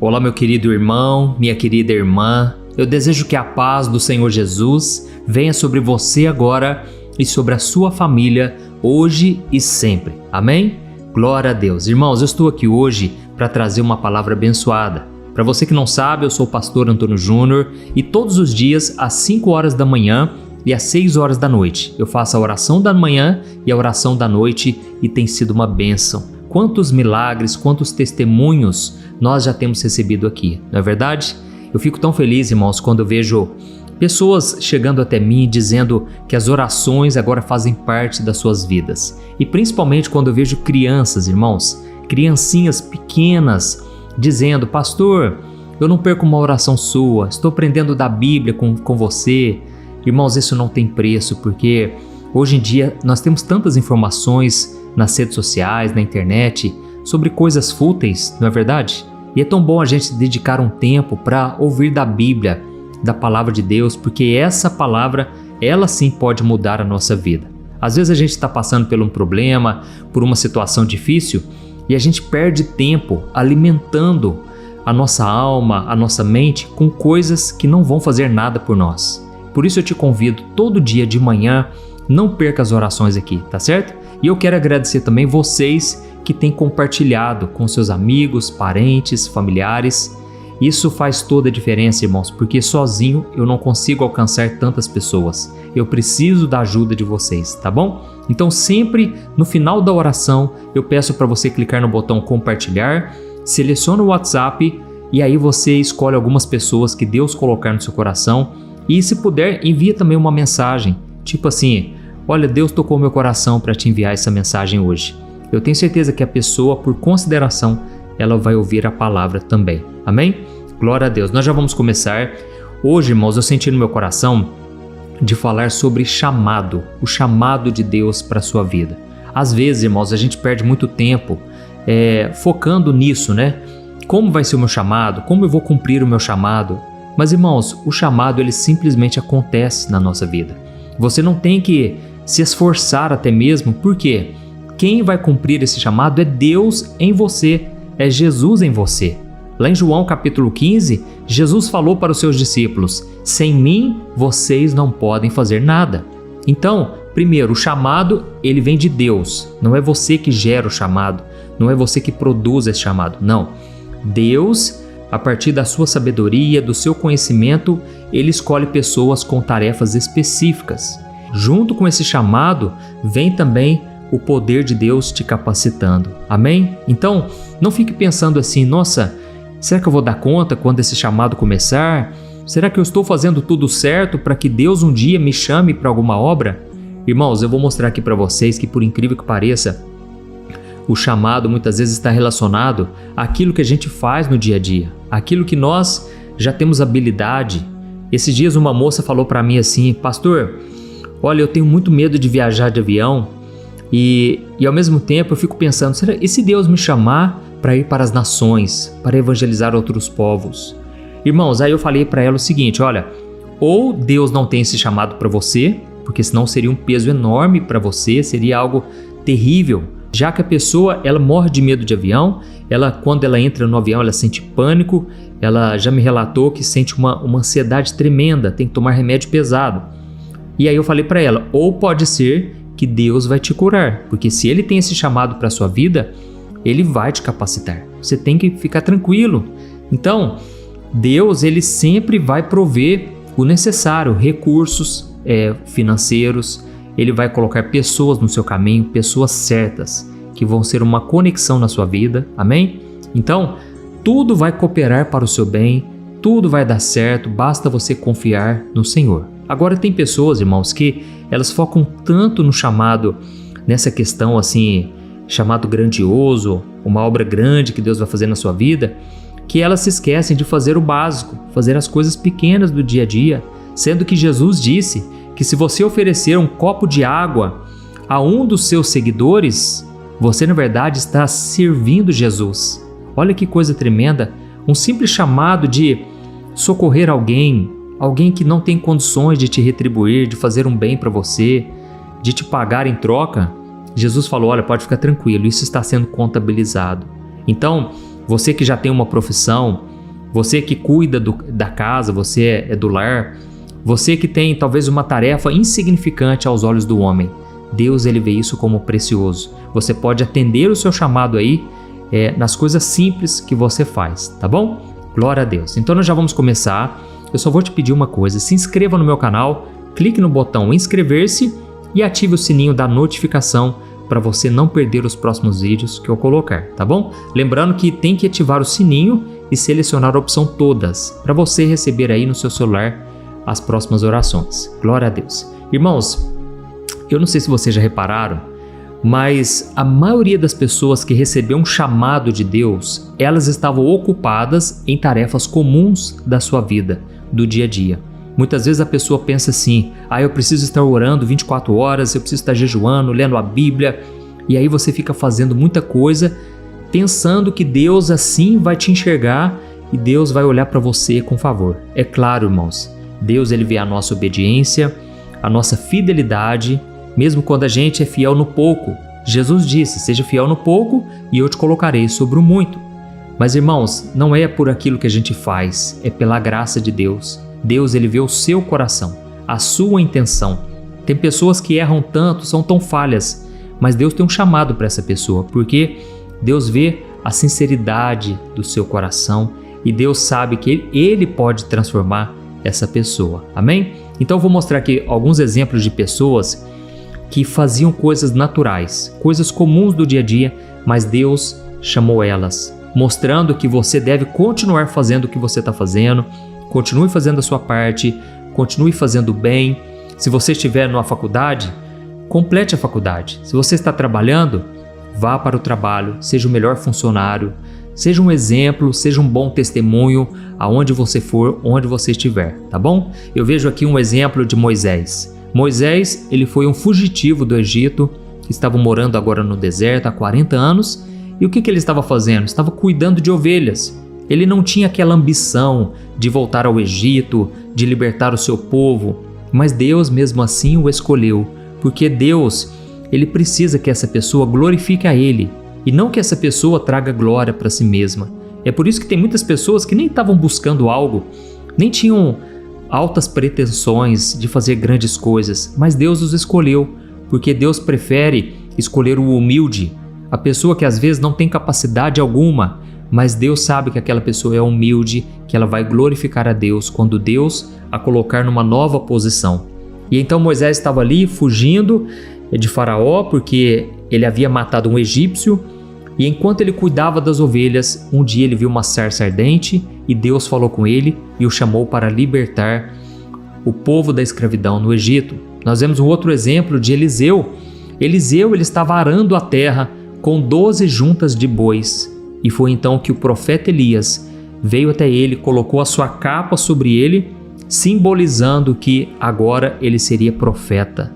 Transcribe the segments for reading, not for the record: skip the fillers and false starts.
Olá, meu querido irmão, minha querida irmã. Eu desejo que a paz do Senhor Jesus venha sobre você agora e sobre a sua família, hoje e sempre. Amém? Glória a Deus. Irmãos, eu estou aqui hoje para trazer uma palavra abençoada. Para você que não sabe, eu sou o pastor Antônio Júnior e todos os dias, às 5 horas da manhã e às 6 horas da noite, eu faço a oração da manhã e a oração da noite e tem sido uma bênção. Quantos milagres, quantos testemunhos nós já temos recebido aqui, não é verdade? Eu fico tão feliz, irmãos, quando eu vejo pessoas chegando até mim dizendo que as orações agora fazem parte das suas vidas. E principalmente quando eu vejo crianças, irmãos, criancinhas pequenas dizendo: pastor, eu não perco uma oração sua, estou aprendendo da Bíblia com você. Irmãos, isso não tem preço, porque hoje em dia nós temos tantas informações nas redes sociais, na internet, sobre coisas fúteis, não é verdade? E é tão bom a gente dedicar um tempo para ouvir da Bíblia, da palavra de Deus, porque essa palavra, ela sim pode mudar a nossa vida. Às vezes a gente está passando por um problema, por uma situação difícil, e a gente perde tempo alimentando a nossa alma, a nossa mente com coisas que não vão fazer nada por nós. Por isso eu te convido todo dia de manhã, não perca as orações aqui, tá certo? E eu quero agradecer também vocês que têm compartilhado com seus amigos, parentes, familiares. Isso faz toda a diferença, irmãos, porque sozinho eu não consigo alcançar tantas pessoas. Eu preciso da ajuda de vocês, tá bom? Então sempre no final da oração eu peço para você clicar no botão compartilhar, seleciona o WhatsApp e aí você escolhe algumas pessoas que Deus colocar no seu coração e, se puder, envia também uma mensagem, tipo assim: olha, Deus tocou meu coração para te enviar essa mensagem hoje. Eu tenho certeza que a pessoa, por consideração, ela vai ouvir a palavra também. Amém? Glória a Deus. Nós já vamos começar. Hoje, irmãos, eu senti no meu coração de falar sobre chamado, o chamado de Deus para a sua vida. Às vezes, irmãos, a gente perde muito tempo focando nisso, né? Como vai ser o meu chamado? Como eu vou cumprir o meu chamado? Mas, irmãos, o chamado, ele simplesmente acontece na nossa vida. Você não tem que se esforçar até mesmo, por quê? Quem vai cumprir esse chamado é Deus em você, é Jesus em você. Lá em João capítulo 15, Jesus falou para os seus discípulos: sem mim vocês não podem fazer nada. Então, primeiro, o chamado, ele vem de Deus. Não é você que gera o chamado, não é você que produz esse chamado, não. Deus, a partir da sua sabedoria, do seu conhecimento, ele escolhe pessoas com tarefas específicas. Junto com esse chamado, vem também o poder de Deus te capacitando. Amém? Então, não fique pensando assim: nossa, será que eu vou dar conta quando esse chamado começar? Será que eu estou fazendo tudo certo para que Deus um dia me chame para alguma obra? Irmãos, eu vou mostrar aqui para vocês que, por incrível que pareça, o chamado muitas vezes está relacionado àquilo que a gente faz no dia a dia, aquilo que nós já temos habilidade. Esses dias uma moça falou para mim assim: pastor, olha, eu tenho muito medo de viajar de avião e ao mesmo tempo eu fico pensando, e se Deus me chamar para ir para as nações, para evangelizar outros povos? Irmãos, aí eu falei para ela o seguinte: olha, ou Deus não tem esse chamado para você, porque senão seria um peso enorme para você, seria algo terrível, já que a pessoa, ela morre de medo de avião, quando ela entra no avião, ela sente pânico, ela já me relatou que sente uma ansiedade tremenda, tem que tomar remédio pesado. E aí eu falei para ela: ou pode ser que Deus vai te curar, porque se Ele tem esse chamado para a sua vida, Ele vai te capacitar. Você tem que ficar tranquilo. Então, Deus, Ele sempre vai prover o necessário, recursos financeiros. Ele vai colocar pessoas no seu caminho, pessoas certas, que vão ser uma conexão na sua vida. Amém? Então, tudo vai cooperar para o seu bem, tudo vai dar certo, basta você confiar no Senhor. Agora, tem pessoas, irmãos, que elas focam tanto no chamado, nessa questão assim, chamado grandioso, uma obra grande que Deus vai fazer na sua vida, que elas se esquecem de fazer o básico, fazer as coisas pequenas do dia a dia, sendo que Jesus disse que se você oferecer um copo de água a um dos seus seguidores, você na verdade está servindo Jesus. Olha que coisa tremenda, um simples chamado de socorrer alguém que não tem condições de te retribuir, de fazer um bem para você, de te pagar em troca. Jesus falou: olha, pode ficar tranquilo, isso está sendo contabilizado. Então, você que já tem uma profissão, Você que cuida da casa, você é do lar, você que tem talvez uma tarefa insignificante aos olhos do homem, Deus ele vê isso como precioso. Você pode atender o seu chamado aí nas coisas simples que você faz, tá bom? Glória a Deus. Então nós já vamos começar. Eu só vou te pedir uma coisa, se inscreva no meu canal, clique no botão inscrever-se e ative o sininho da notificação para você não perder os próximos vídeos que eu colocar, tá bom? Lembrando que tem que ativar o sininho e selecionar a opção todas para você receber aí no seu celular as próximas orações. Glória a Deus. Irmãos, eu não sei se vocês já repararam, mas a maioria das pessoas que recebeu um chamado de Deus, elas estavam ocupadas em tarefas comuns da sua vida, do dia a dia. Muitas vezes a pessoa pensa assim, eu preciso estar orando 24 horas, eu preciso estar jejuando, lendo a Bíblia, e aí você fica fazendo muita coisa, pensando que Deus assim vai te enxergar e Deus vai olhar para você com favor. É claro, irmãos, Deus ele vê a nossa obediência, a nossa fidelidade, mesmo quando a gente é fiel no pouco. Jesus disse, seja fiel no pouco e eu te colocarei sobre o muito. Mas irmãos, não é por aquilo que a gente faz, é pela graça de Deus. Deus ele vê o seu coração, a sua intenção. Tem pessoas que erram tanto, são tão falhas, mas Deus tem um chamado para essa pessoa, porque Deus vê a sinceridade do seu coração e Deus sabe que Ele pode transformar essa pessoa. Amém? Então eu vou mostrar aqui alguns exemplos de pessoas que faziam coisas naturais, coisas comuns do dia a dia, mas Deus chamou elas, mostrando que você deve continuar fazendo o que você está fazendo, continue fazendo a sua parte, continue fazendo bem. Se você estiver numa faculdade, complete a faculdade. Se você está trabalhando, vá para o trabalho, seja o melhor funcionário, seja um exemplo, seja um bom testemunho aonde você for, onde você estiver, tá bom? Eu vejo aqui um exemplo de Moisés. Moisés, ele foi um fugitivo do Egito, estava morando agora no deserto há 40 anos, e o que ele estava fazendo? Estava cuidando de ovelhas. Ele não tinha aquela ambição de voltar ao Egito, de libertar o seu povo, mas Deus mesmo assim o escolheu, porque Deus, ele precisa que essa pessoa glorifique a Ele, e não que essa pessoa traga glória para si mesma. É por isso que tem muitas pessoas que nem estavam buscando algo, nem tinham altas pretensões de fazer grandes coisas, mas Deus os escolheu, porque Deus prefere escolher o humilde, a pessoa que às vezes não tem capacidade alguma, mas Deus sabe que aquela pessoa é humilde, que ela vai glorificar a Deus quando Deus a colocar numa nova posição. E então Moisés estava ali fugindo de Faraó, porque ele havia matado um egípcio, e enquanto ele cuidava das ovelhas, um dia ele viu uma sarça ardente e Deus falou com ele e o chamou para libertar o povo da escravidão no Egito. Nós vemos um outro exemplo de Eliseu. Eliseu ele estava arando a terra com 12 juntas de bois, e foi então que o profeta Elias veio até ele, colocou a sua capa sobre ele, simbolizando que agora ele seria profeta.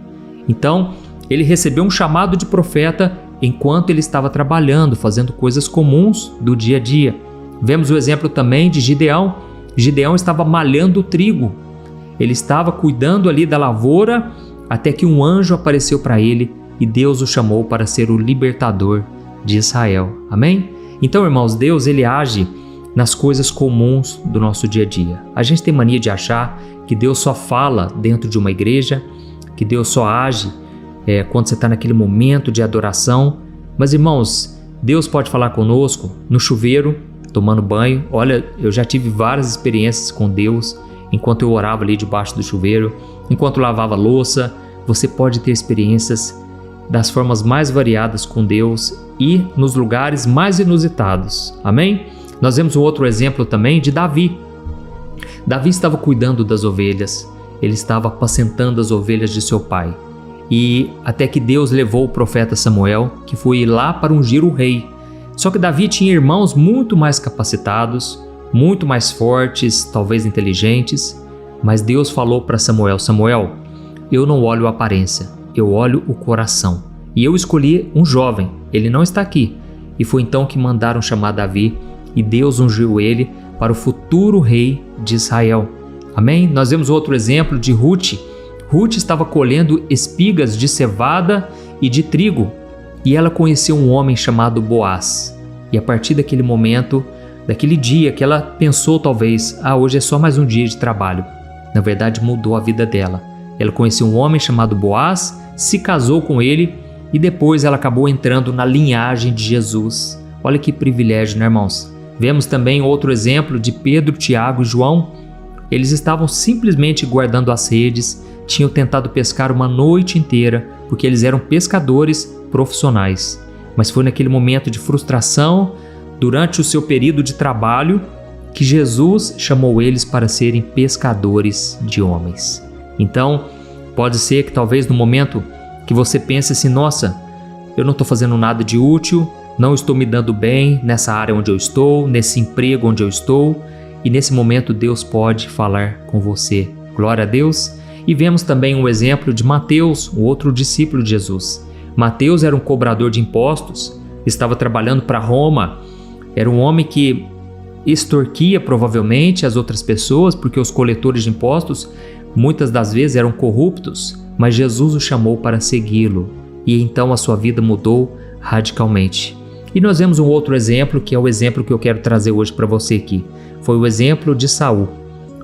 Então, ele recebeu um chamado de profeta enquanto ele estava trabalhando, fazendo coisas comuns do dia a dia. Vemos o exemplo também de Gideão. Gideão estava malhando o trigo. Ele estava cuidando ali da lavoura até que um anjo apareceu para ele e Deus o chamou para ser o libertador de Israel. Amém? Então, irmãos, Deus ele age nas coisas comuns do nosso dia a dia. A gente tem mania de achar que Deus só fala dentro de uma igreja, que Deus só age quando você está naquele momento de adoração. Mas, irmãos, Deus pode falar conosco no chuveiro, tomando banho. Olha, eu já tive várias experiências com Deus enquanto eu orava ali debaixo do chuveiro, enquanto lavava louça. Você pode ter experiências das formas mais variadas com Deus e nos lugares mais inusitados. Amém? Nós vemos um outro exemplo também de Davi. Davi estava cuidando das ovelhas, ele estava apacentando as ovelhas de seu pai. E até que Deus levou o profeta Samuel, que foi lá para ungir o rei. Só que Davi tinha irmãos muito mais capacitados, muito mais fortes, talvez inteligentes, mas Deus falou para Samuel: Samuel, eu não olho a aparência, eu olho o coração. E eu escolhi um jovem, ele não está aqui. E foi então que mandaram chamar Davi, e Deus ungiu ele para o futuro rei de Israel. Amém? Nós vemos outro exemplo de Ruth. Ruth estava colhendo espigas de cevada e de trigo, e ela conheceu um homem chamado Boaz. E a partir daquele momento, daquele dia que ela pensou talvez, hoje é só mais um dia de trabalho. Na verdade, mudou a vida dela. Ela conheceu um homem chamado Boaz, se casou com ele e depois ela acabou entrando na linhagem de Jesus. Olha que privilégio, né, irmãos? Vemos também outro exemplo de Pedro, Tiago e João. Eles estavam simplesmente guardando as redes, tinham tentado pescar uma noite inteira, porque eles eram pescadores profissionais. Mas foi naquele momento de frustração, durante o seu período de trabalho, que Jesus chamou eles para serem pescadores de homens. Então, pode ser que talvez no momento que você pense assim, nossa, eu não estou fazendo nada de útil, não estou me dando bem nessa área onde eu estou, nesse emprego onde eu estou, e nesse momento Deus pode falar com você. Glória a Deus! E vemos também um exemplo de Mateus, o outro discípulo de Jesus. Mateus era um cobrador de impostos, estava trabalhando para Roma, era um homem que extorquia provavelmente as outras pessoas, porque os coletores de impostos muitas das vezes eram corruptos, mas Jesus o chamou para segui-lo, e então a sua vida mudou radicalmente. E nós vemos um outro exemplo, que é o exemplo que eu quero trazer hoje para você aqui. Foi o exemplo de Saul.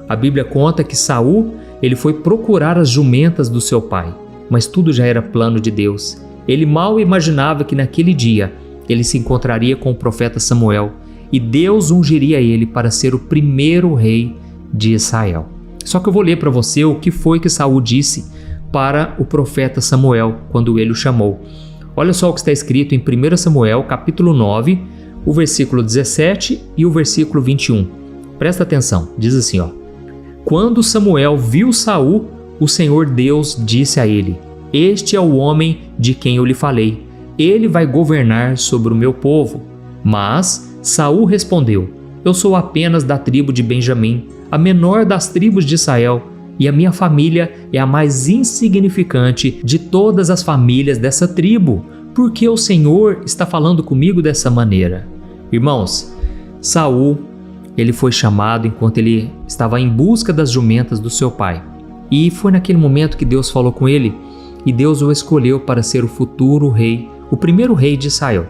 A Bíblia conta que Saul, ele foi procurar as jumentas do seu pai, mas tudo já era plano de Deus. Ele mal imaginava que naquele dia ele se encontraria com o profeta Samuel e Deus ungiria ele para ser o primeiro rei de Israel. Só que eu vou ler para você o que foi que Saul disse para o profeta Samuel quando ele o chamou. Olha só o que está escrito em 1 Samuel, capítulo 9, o versículo 17 e o versículo 21. Presta atenção, diz assim, Quando Samuel viu Saul, o Senhor Deus disse a ele: Este é o homem de quem eu lhe falei. Ele vai governar sobre o meu povo. Mas Saul respondeu: Eu sou apenas da tribo de Benjamim, a menor das tribos de Israel, e a minha família é a mais insignificante de todas as famílias dessa tribo. Por que o Senhor está falando comigo dessa maneira? Irmãos, Saul, ele foi chamado enquanto ele estava em busca das jumentas do seu pai. E foi naquele momento que Deus falou com ele, e Deus o escolheu para ser o futuro rei, o primeiro rei de Israel.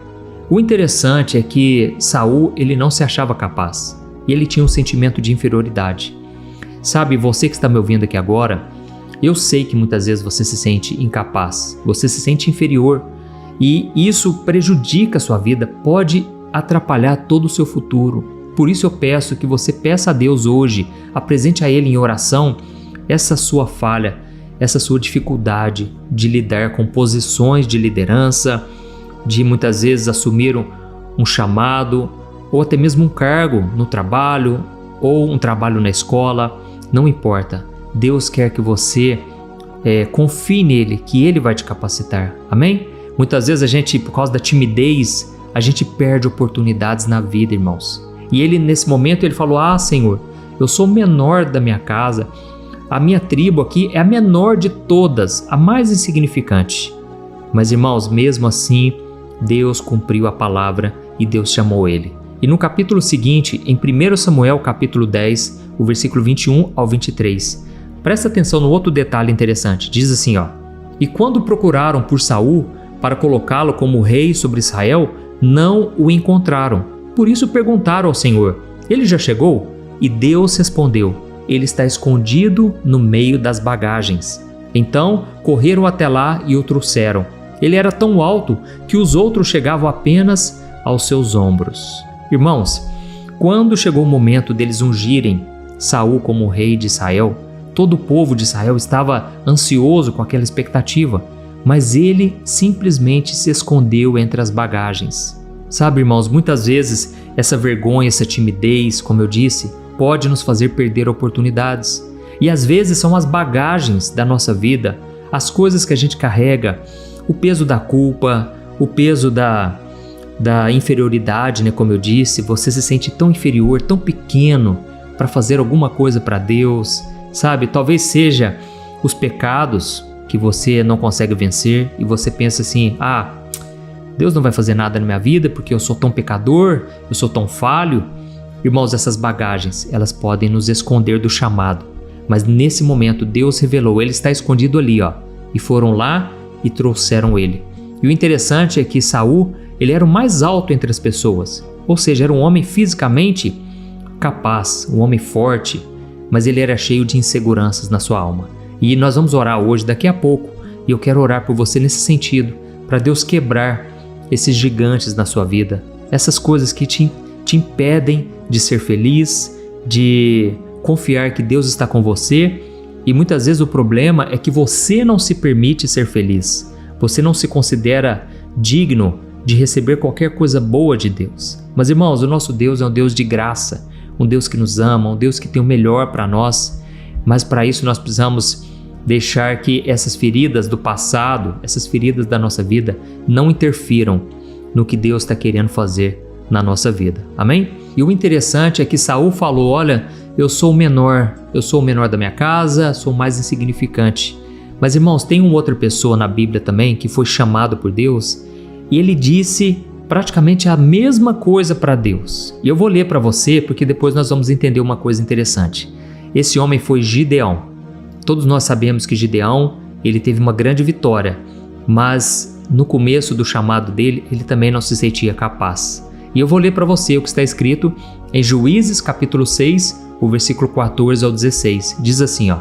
O interessante é que Saul, ele não se achava capaz, e ele tinha um sentimento de inferioridade. Sabe, você que está me ouvindo aqui agora, eu sei que muitas vezes você se sente incapaz, você se sente inferior, e isso prejudica a sua vida, pode atrapalhar todo o seu futuro. Por isso eu peço que você peça a Deus hoje, apresente a Ele em oração essa sua falha, essa sua dificuldade de lidar com posições de liderança, de muitas vezes assumir um chamado, ou até mesmo um cargo no trabalho, ou um trabalho na escola, não importa. Deus quer que você confie nele, que Ele vai te capacitar. Amém? Muitas vezes a gente, por causa da timidez, a gente perde oportunidades na vida, irmãos. E ele, nesse momento, ele falou: Senhor, eu sou o menor da minha casa, a minha tribo aqui é a menor de todas, a mais insignificante. Mas, irmãos, mesmo assim, Deus cumpriu a palavra e Deus chamou ele. E no capítulo seguinte, em 1 Samuel, capítulo 10, o versículo 21 ao 23, presta atenção no outro detalhe interessante. Diz assim, E quando procuraram por Saul para colocá-lo como rei sobre Israel, não o encontraram. Por isso perguntaram ao Senhor: Ele já chegou? E Deus respondeu: Ele está escondido no meio das bagagens. Então correram até lá e o trouxeram. Ele era tão alto que os outros chegavam apenas aos seus ombros. Irmãos, quando chegou o momento deles ungirem Saul como rei de Israel, todo o povo de Israel estava ansioso com aquela expectativa, mas ele simplesmente se escondeu entre as bagagens. Sabe, irmãos, muitas vezes essa vergonha, essa timidez, como eu disse, pode nos fazer perder oportunidades. E às vezes são as bagagens da nossa vida, as coisas que a gente carrega, o peso da culpa, o peso da inferioridade, né? Como eu disse, você se sente tão inferior, tão pequeno para fazer alguma coisa para Deus, sabe? Talvez seja os pecados que você não consegue vencer e você pensa assim: Deus não vai fazer nada na minha vida porque eu sou tão pecador, eu sou tão falho. Irmãos, essas bagagens, elas podem nos esconder do chamado. Mas nesse momento Deus revelou, Ele está escondido ali, e foram lá e trouxeram ele. E o interessante é que Saul, ele era o mais alto entre as pessoas. Ou seja, era um homem fisicamente capaz, um homem forte, mas ele era cheio de inseguranças na sua alma. E nós vamos orar hoje, daqui a pouco, e eu quero orar por você nesse sentido, para Deus quebrar esses gigantes na sua vida, essas coisas que te impedem de ser feliz, de confiar que Deus está com você. E muitas vezes o problema é que você não se permite ser feliz, você não se considera digno de receber qualquer coisa boa de Deus. Mas irmãos, o nosso Deus é um Deus de graça, um Deus que nos ama, um Deus que tem o melhor para nós. Mas para isso nós precisamos deixar que essas feridas do passado, essas feridas da nossa vida, não interfiram no que Deus está querendo fazer na nossa vida. Amém? E o interessante é que Saul falou: olha, eu sou o menor da minha casa, sou o mais insignificante. Mas irmãos, tem uma outra pessoa na Bíblia também que foi chamado por Deus e ele disse praticamente a mesma coisa para Deus. E eu vou ler para você porque depois nós vamos entender uma coisa interessante. Esse homem foi Gideão. Todos nós sabemos que Gideão, ele teve uma grande vitória, mas no começo do chamado dele, ele também não se sentia capaz. E eu vou ler para você o que está escrito em Juízes capítulo 6, o versículo 14 ao 16. Diz assim, ó: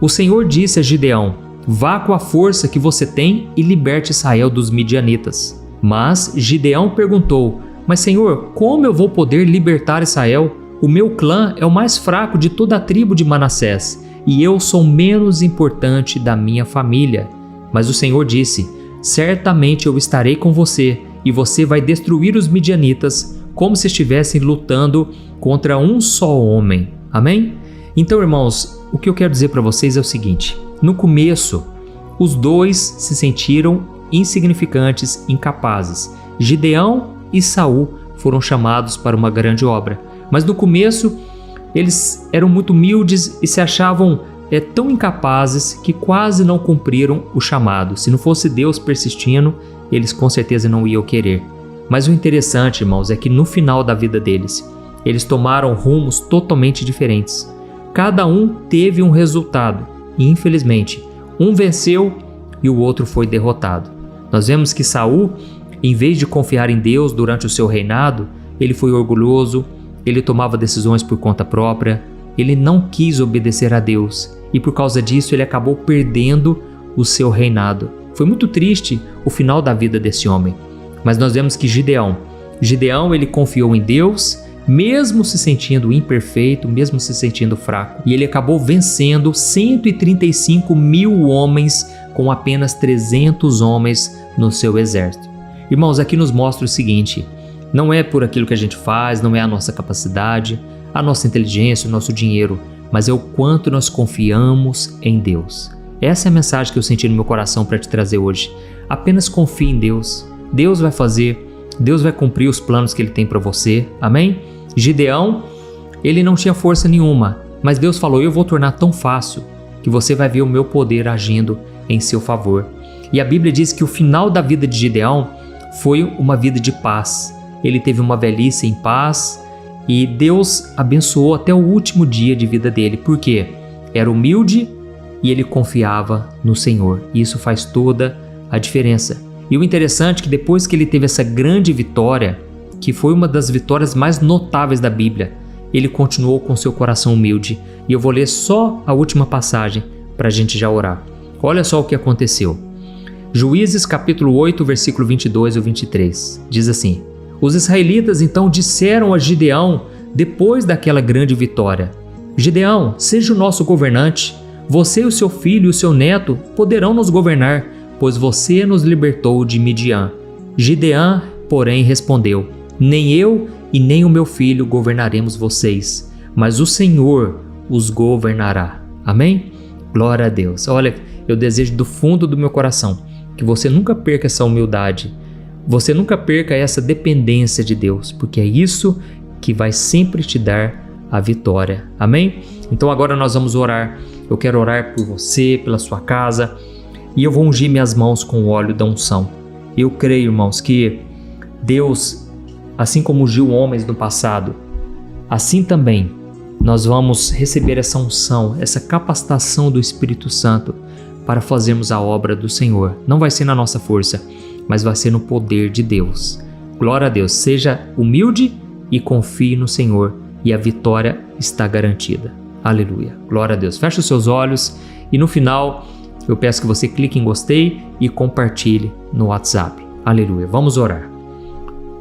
O Senhor disse a Gideão: vá com a força que você tem e liberte Israel dos midianitas. Mas Gideão perguntou: mas Senhor, como eu vou poder libertar Israel? O meu clã é o mais fraco de toda a tribo de Manassés, e eu sou menos importante da minha família. Mas o Senhor disse: certamente eu estarei com você, e você vai destruir os midianitas, como se estivessem lutando contra um só homem. Amém? Então, irmãos, o que eu quero dizer para vocês é o seguinte: no começo, os dois se sentiram insignificantes, incapazes. Gideão e Saul foram chamados para uma grande obra, mas no começo eles eram muito humildes e se achavam tão incapazes que quase não cumpriram o chamado. Se não fosse Deus persistindo, eles com certeza não iam querer. Mas o interessante, irmãos, é que no final da vida deles, eles tomaram rumos totalmente diferentes. Cada um teve um resultado e, infelizmente, um venceu e o outro foi derrotado. Nós vemos que Saul, em vez de confiar em Deus durante o seu reinado, ele foi orgulhoso, ele tomava decisões por conta própria, ele não quis obedecer a Deus e por causa disso ele acabou perdendo o seu reinado. Foi muito triste o final da vida desse homem. Mas nós vemos que Gideão ele confiou em Deus, mesmo se sentindo imperfeito, mesmo se sentindo fraco. E ele acabou vencendo 135 mil homens com apenas 300 homens no seu exército. Irmãos, aqui nos mostra o seguinte: não é por aquilo que a gente faz, não é a nossa capacidade, a nossa inteligência, o nosso dinheiro, mas é o quanto nós confiamos em Deus. Essa é a mensagem que eu senti no meu coração para te trazer hoje. Apenas confie em Deus. Deus vai fazer, Deus vai cumprir os planos que Ele tem para você. Amém? Gideão, ele não tinha força nenhuma, mas Deus falou: eu vou tornar tão fácil que você vai ver o meu poder agindo em seu favor. E a Bíblia diz que o final da vida de Gideão foi uma vida de paz. Ele teve uma velhice em paz e Deus abençoou até o último dia de vida dele. Por quê? Era humilde e ele confiava no Senhor. E isso faz toda a diferença. E o interessante é que depois que ele teve essa grande vitória, que foi uma das vitórias mais notáveis da Bíblia, ele continuou com seu coração humilde. E eu vou ler só a última passagem para a gente já orar. Olha só o que aconteceu. Juízes capítulo 8, versículo 22 e 23. Diz assim: Os israelitas então disseram a Gideão, depois daquela grande vitória: Gideão, seja o nosso governante. Você e o seu filho e o seu neto poderão nos governar, pois você nos libertou de Midian. Gideão, porém, respondeu: Nem eu e nem o meu filho governaremos vocês, mas o Senhor os governará. Amém? Glória a Deus. Olha, eu desejo do fundo do meu coração que você nunca perca essa humildade, você nunca perca essa dependência de Deus, porque é isso que vai sempre te dar a vitória. Amém? Então agora nós vamos orar. Eu quero orar por você, pela sua casa, e eu vou ungir minhas mãos com o óleo da unção. Eu creio, irmãos, que Deus, assim como ungiu homens no passado, assim também nós vamos receber essa unção, essa capacitação do Espírito Santo para fazermos a obra do Senhor. Não vai ser na nossa força, mas vai ser no poder de Deus. Glória a Deus. Seja humilde e confie no Senhor e a vitória está garantida. Aleluia. Glória a Deus. Feche os seus olhos e no final eu peço que você clique em gostei e compartilhe no WhatsApp. Aleluia. Vamos orar.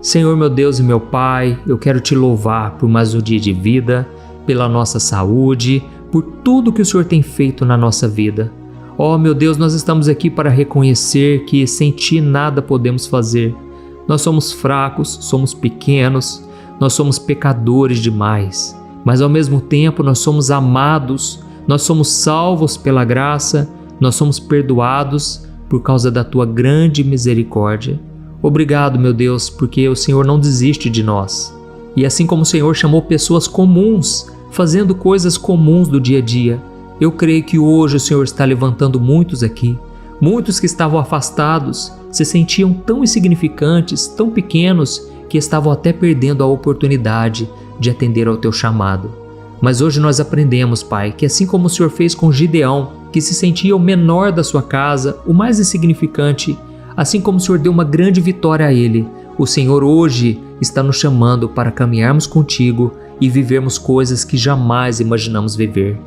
Senhor, meu Deus e meu Pai, eu quero te louvar por mais um dia de vida, pela nossa saúde, por tudo que o Senhor tem feito na nossa vida. Oh, meu Deus, nós estamos aqui para reconhecer que sem Ti nada podemos fazer. Nós somos fracos, somos pequenos, nós somos pecadores demais, mas ao mesmo tempo nós somos amados, nós somos salvos pela graça, nós somos perdoados por causa da Tua grande misericórdia. Obrigado, meu Deus, porque o Senhor não desiste de nós. E assim como o Senhor chamou pessoas comuns, fazendo coisas comuns do dia a dia, eu creio que hoje o Senhor está levantando muitos aqui, muitos que estavam afastados, se sentiam tão insignificantes, tão pequenos, que estavam até perdendo a oportunidade de atender ao Teu chamado. Mas hoje nós aprendemos, Pai, que assim como o Senhor fez com Gideão, que se sentia o menor da sua casa, o mais insignificante, assim como o Senhor deu uma grande vitória a ele, o Senhor hoje está nos chamando para caminharmos contigo e vivermos coisas que jamais imaginamos viver.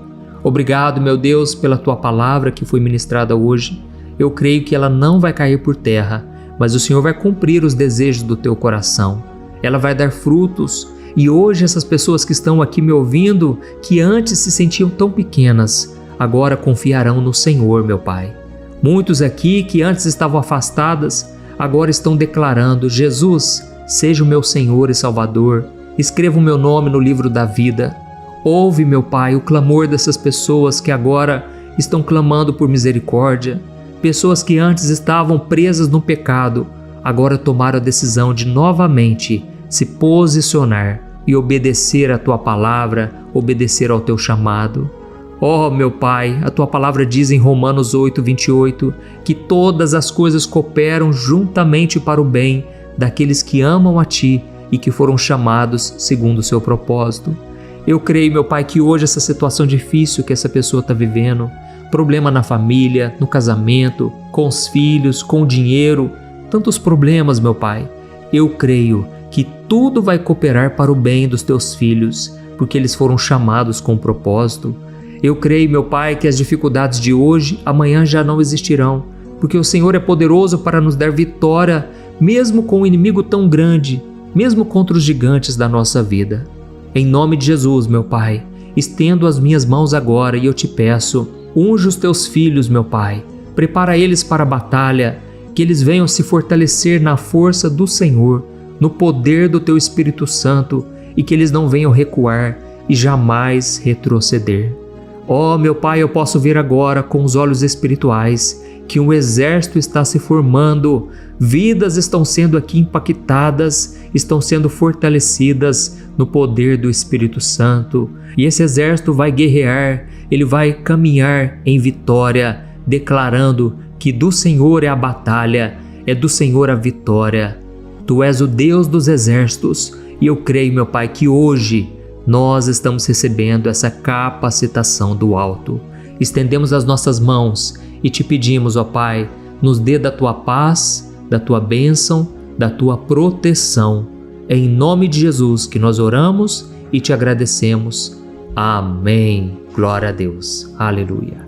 Obrigado, meu Deus, pela Tua palavra que foi ministrada hoje. Eu creio que ela não vai cair por terra, mas o Senhor vai cumprir os desejos do Teu coração. Ela vai dar frutos e hoje essas pessoas que estão aqui me ouvindo, que antes se sentiam tão pequenas, agora confiarão no Senhor, meu Pai. Muitos aqui que antes estavam afastadas, agora estão declarando: Jesus, seja o meu Senhor e Salvador, escreva o meu nome no livro da vida. Ouve, meu Pai, o clamor dessas pessoas que agora estão clamando por misericórdia. Pessoas que antes estavam presas no pecado, agora tomaram a decisão de novamente se posicionar e obedecer à Tua palavra, obedecer ao Teu chamado. Oh, meu Pai, a Tua palavra diz em Romanos 8:28 que todas as coisas cooperam juntamente para o bem daqueles que amam a Ti e que foram chamados segundo o Seu propósito. Eu creio, meu Pai, que hoje essa situação difícil que essa pessoa está vivendo, problema na família, no casamento, com os filhos, com o dinheiro, tantos problemas, meu Pai, eu creio que tudo vai cooperar para o bem dos Teus filhos, porque eles foram chamados com um propósito. Eu creio, meu Pai, que as dificuldades de hoje, amanhã já não existirão, porque o Senhor é poderoso para nos dar vitória, mesmo com um inimigo tão grande, mesmo contra os gigantes da nossa vida. Em nome de Jesus, meu Pai, estendo as minhas mãos agora e eu te peço, unge os Teus filhos, meu Pai, prepara eles para a batalha, que eles venham se fortalecer na força do Senhor, no poder do Teu Espírito Santo e que eles não venham recuar e jamais retroceder. Oh, meu Pai, eu posso ver agora com os olhos espirituais que um exército está se formando, vidas estão sendo aqui impactadas, estão sendo fortalecidas no poder do Espírito Santo. E esse exército vai guerrear, ele vai caminhar em vitória, declarando que do Senhor é a batalha, é do Senhor a vitória. Tu és o Deus dos exércitos e eu creio, meu Pai, que hoje nós estamos recebendo essa capacitação do alto. Estendemos as nossas mãos e te pedimos, ó Pai, nos dê da Tua paz, da Tua bênção, da Tua proteção. É em nome de Jesus que nós oramos e te agradecemos. Amém. Glória a Deus. Aleluia.